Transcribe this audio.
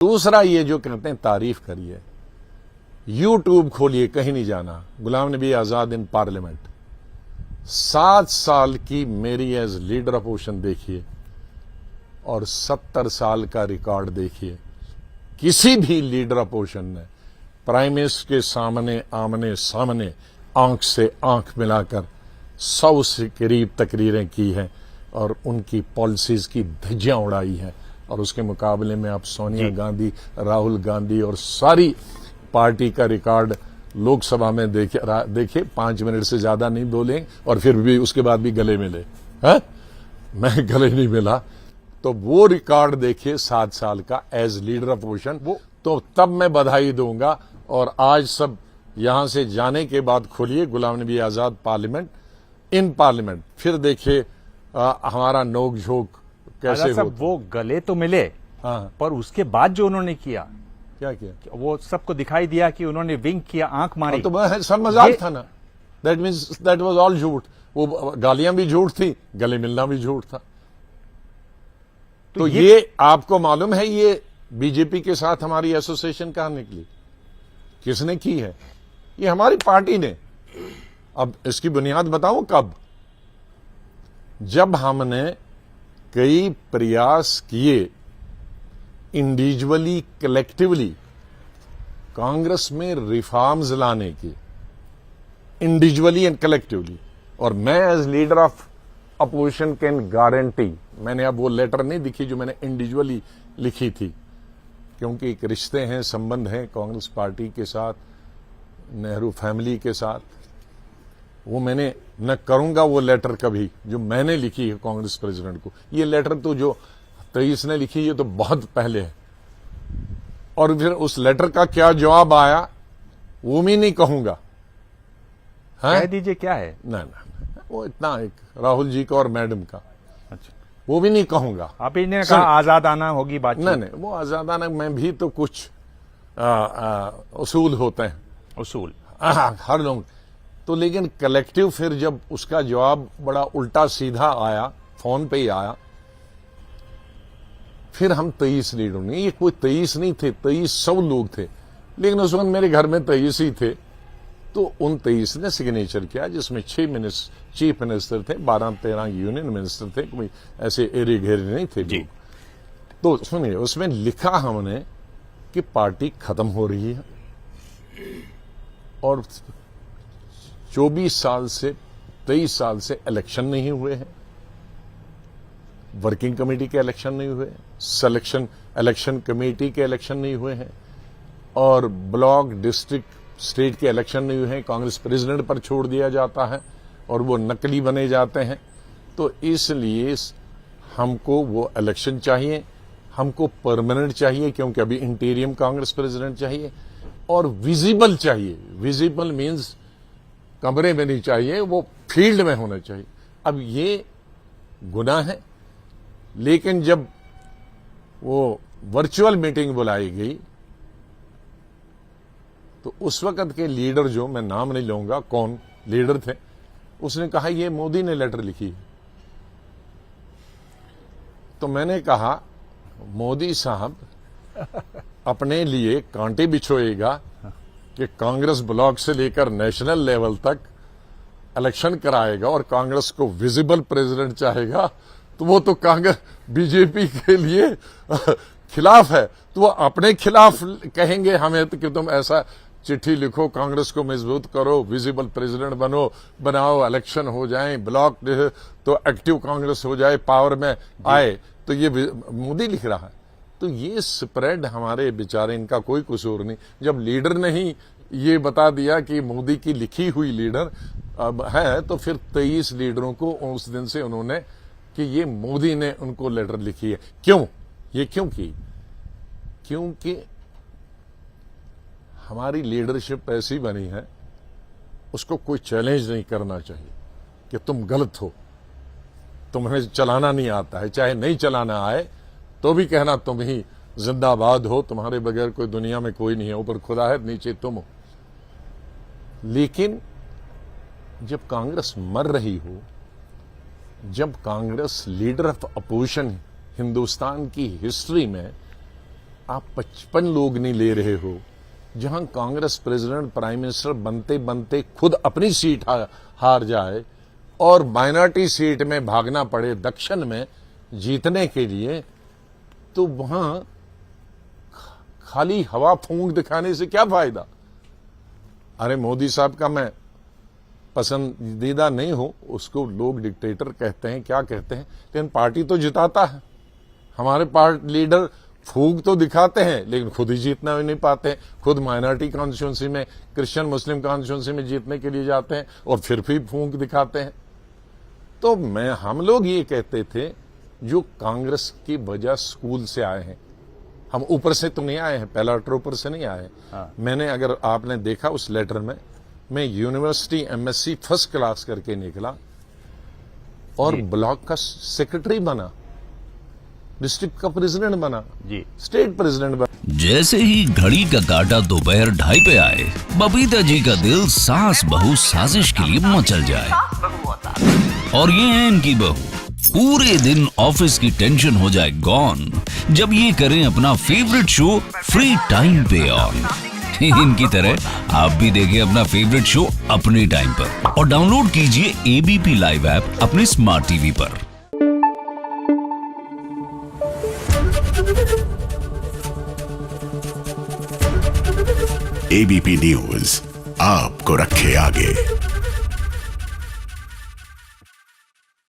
दूसरा ये जो कहते हैं तारीफ करिए, यूट्यूब खोलिए, कहीं नहीं जाना, गुलाम नबी आजाद इन पार्लियामेंट, 7 साल की मेरी एज लीडर अपोजिशन देखिए और 70 साल का रिकॉर्ड देखिए। किसी भी लीडर अपोजिशन ने प्राइम मिनिस्टर के सामने आमने सामने आंख से आंख मिलाकर 100 से करीब तकरीरें की हैं और उनकी पॉलिसीज की धज्जियां उड़ाई हैं। और उसके मुकाबले में आप सोनिया गांधी, राहुल गांधी और सारी पार्टी का रिकॉर्ड लोकसभा में देखिए 5 मिनट से ज्यादा नहीं बोले और फिर भी उसके बाद भी गले मिले हैं। मैं गले नहीं मिला, तो वो रिकॉर्ड देखिए 7 साल का एज लीडर अपोजिशन, वो तो तब मैं बधाई दूंगा। और आज सब यहां से जाने के बाद खोलिए Ghulam Nabi Azad parliament, in parliament, फिर देखिए हमारा नोक झोंक कैसे हो। वो गले तो मिले, हाँ, पर उसके बाद जो उन्होंने किया, क्या किया, वो सबको दिखाई दिया कि उन्होंने विंक किया, आंख मारी, तो सब मजाक था ना। That means that was all झूठ। वो गालियां भी झूठ थी, गले मिलना भी झूठ था। तो ये आपको मालूम है, ये बीजेपी के साथ हमारी एसोसिएशन कहां निकली, किसने की है? ये हमारी पार्टी ने। अब इसकी बुनियाद बताऊं कब? जब हमने कई प्रयास किए इंडिविजुअली, कलेक्टिवली कांग्रेस में रिफॉर्म्स लाने के, इंडिविजुअली एंड कलेक्टिवली, और मैं as leader of opposition can guarantee, मैंने अब वो लेटर नहीं लिखी जो मैंने इंडिविजुअली लिखी थी, क्योंकि एक रिश्ते हैं, संबंध हैं कांग्रेस पार्टी के साथ, नेहरू फैमिली के साथ। वो मैंने न करूंगा वो लेटर कभी जो मैंने लिखी है कांग्रेस प्रेसिडेंट को। ये लेटर तो जो 23 ने लिखी है तो बहुत पहले है, और फिर उस लेटर का क्या जवाब आया वो भी नहीं कहूंगा। कह दीजिए क्या है। ना, वो इतना एक राहुल जी का और मैडम का, अच्छा, वो भी नहीं कहूंगा। आप इन्हें कहा आजादाना होगी बात। नहीं, वो आजादाना में भी तो कुछ उसूल होते हैं, उसूल हर लोग तो। लेकिन कलेक्टिव फिर जब उसका जवाब बड़ा उल्टा सीधा आया, फोन पे ही आया, फिर हम 23 लीडर नहीं, ये कोई 23 नहीं थे, 2300 लोग थे, लेकिन उस वक्त मेरे घर में 23 ही थे। तो उन 23 ने सिग्नेचर किया, जिसमें 6 चीफ मिनिस्टर थे, 12-13 यूनियन मिनिस्टर थे, कोई ऐसे एरे घेरे नहीं थे जी। तो सुनिए, उसमें लिखा हमने कि पार्टी खत्म हो रही है और 24 साल से 23 साल से इलेक्शन नहीं हुए हैं, वर्किंग कमेटी के इलेक्शन नहीं हुए, सिलेक्शन इलेक्शन कमेटी के इलेक्शन नहीं हुए हैं, और ब्लॉक, डिस्ट्रिक्ट, स्टेट के इलेक्शन नहीं हुए हैं। कांग्रेस प्रेसिडेंट पर छोड़ दिया जाता है और वो नकली बने जाते हैं। तो इसलिए हमको वो इलेक्शन चाहिए, हमको परमानेंट चाहिए, क्योंकि अभी इंटीरियम कांग्रेस प्रेसिडेंट चाहिए, और विजिबल चाहिए। विजिबल मीन्स कमरे में नहीं चाहिए, वो फील्ड में होना चाहिए। अब ये गुनाह है, लेकिन जब वो वर्चुअल मीटिंग बुलाई गई तो उस वक्त के लीडर, जो मैं नाम नहीं लूंगा कौन लीडर थे, उसने कहा ये मोदी ने लेटर लिखी है। तो मैंने कहा मोदी साहब अपने लिए कांटे बिछोएगा कि कांग्रेस ब्लॉक से लेकर नेशनल लेवल तक इलेक्शन कराएगा और कांग्रेस को विजिबल प्रेसिडेंट चाहेगा, तो वो तो कांग्रेस बीजेपी के लिए खिलाफ है। तो वो अपने खिलाफ कहेंगे हमें तो कि तुम ऐसा चिट्ठी लिखो, कांग्रेस को मजबूत करो, विजिबल प्रेसिडेंट बनाओ, इलेक्शन हो जाए, ब्लॉक तो एक्टिव कांग्रेस हो जाए, पावर में आए। तो ये मोदी लिख रहा है। तो ये स्प्रेड हमारे बेचारे, इनका कोई कसूर नहीं। जब लीडर ने ही ये बता दिया कि मोदी की लिखी हुई लीडर है, तो फिर 23 लीडरों को उस दिन से उन्होंने कि ये मोदी ने उनको लेटर लिखी है। क्यों ये क्यों की? क्योंकि हमारी लीडरशिप ऐसी बनी है, उसको कोई चैलेंज नहीं करना चाहिए कि तुम गलत हो, तुम्हें चलाना नहीं आता है, चाहे नहीं चलाना आए तो भी कहना तुम ही जिंदाबाद हो, तुम्हारे बगैर कोई दुनिया में कोई नहीं है, ऊपर खुदा है, नीचे तुम हो। लेकिन जब कांग्रेस मर रही हो, जब Congress leader of opposition Hindustan की हिस्ट्री में आप 55 लोग नहीं ले रहे हो, जहां कांग्रेस प्रेसिडेंट प्राइम मिनिस्टर बनते बनते खुद अपनी सीट हार जाए और माइनॉरिटी सीट में भागना पड़े दक्षिण में जीतने के लिए, तो वहां खाली हवा फूंक दिखाने से क्या फायदा। अरे मोदी साहब का मैं पसंदीदा नहीं हूं, उसको लोग डिक्टेटर कहते हैं, क्या कहते हैं, लेकिन पार्टी तो जिताता है। हमारे पार्टी लीडर फूंक तो दिखाते हैं लेकिन खुद ही जीतना भी नहीं पाते हैं। खुद माइनॉरिटी कॉन्स्टिट्यूंसी में, क्रिश्चियन मुस्लिम कॉन्स्टिट्यूंसी में जीतने के लिए जाते हैं और फिर भी फूंक दिखाते हैं। तो हम लोग ये कहते थे, जो कांग्रेस की वजह स्कूल से आए हैं, हम ऊपर से तो नहीं आए हैं, पहला लेटर ऊपर से नहीं आए। मैंने, अगर आपने देखा उस लेटर में, मैं यूनिवर्सिटी MSc फर्स्ट क्लास करके निकला और ब्लॉक का सेक्रेटरी बना, डिस्ट्रिक्ट का प्रेसिडेंट बना, जी, स्टेट प्रेसिडेंट बना। जैसे ही घड़ी का काटा दोपहर 2:30 पे आए, बबीता जी का दिल सास बहू साजिश के लिए मचल जाए। और ये है इनकी बहू, पूरे दिन ऑफिस की टेंशन हो जाए गॉन जब ये करें अपना फेवरेट शो फ्री टाइम पे ऑन। इनकी तरह आप भी देखिए अपना फेवरेट शो अपने टाइम पर और डाउनलोड कीजिए ABP लाइव ऐप अपने स्मार्ट टीवी पर। ABP न्यूज आपको रखे आगे।